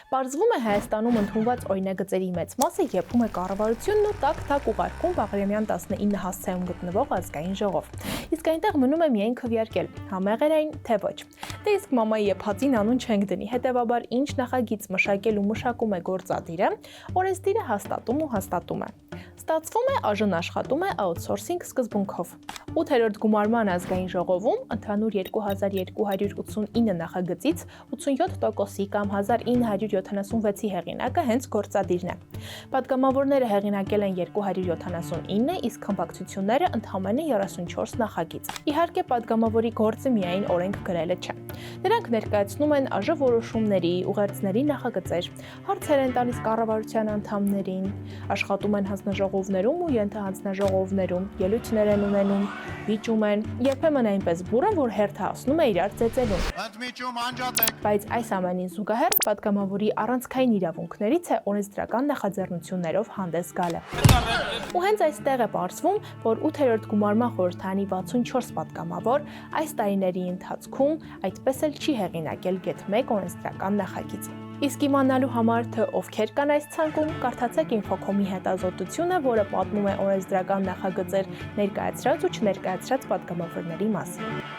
Պարզվում է Հայաստանում ընդունված օրինագծերի մեծ մասը եփում է կառավարությունն ու տակ-տակ ուղարկում Բաղրամյան 19 հասցեում գտնվող ազգային ժողով։ Իսկ այնտեղ մնում է միայն քվեարկել, համեղեր այն, թե ոչ։ Դե իսկ մամայի եփածին անուն չենք դնի, հետևաբար ինչ նախագիծ մշակել ու մշակում է գործադիրը, օրենսդիրը հաստատում է։ Ստացվում է ԱԺ-ն աշխատում է աութսորսինգ սկզբունքով։ 8-րդ գումարման ազգային ժողովում ընդհանուր 2289 նախագծից 87%-ի կամ 1976-ի հեղինակը հենց գործադիրն է։ Պատգամավորները հեղինակել են 279, իսկ խմբակցությունները ընդամենը 34 նախագիծ։ Իհարկե, պատգամավորի գործը միայն օրենք գրելը չէ։ Նրանք ներկայացնում են ԱԺ որոշումների, ուղերձների նախագծեր, հարցեր են տալիս կառավարության անդամներին, աշխատում են հանձնաժողովներում ու ենթահանձնաժողովներում, ելույթներ են ունենում, վիճում են, երբեմն այնպես բուռ են, որ հերթը հասնում է իրար ծեծելուն։ Բայց այս ամենին զուգահեռ պատգամավորի առանցքային իրավունքներից է օրենսդրական նախաձեռնություններով հանդես գալը։ Ու հենց այստեղ է պարզվում, որ 8-րդ գումարման խորհրդարանի 64 պատգամավոր այս տարիների ընթացքում այդպես էլ չի հեղինակել գեթ 1 օրենսդրական նախագիծ։ Իսկ իմանալու համար, թե ովքեր կան այս ցանկում, կարդացեք Infocom-ի հետազոտությունը, որը պատմում է օրենսդրական նախագծեր ներկայացրած ու չներկայացրած պատգամավորների մասին։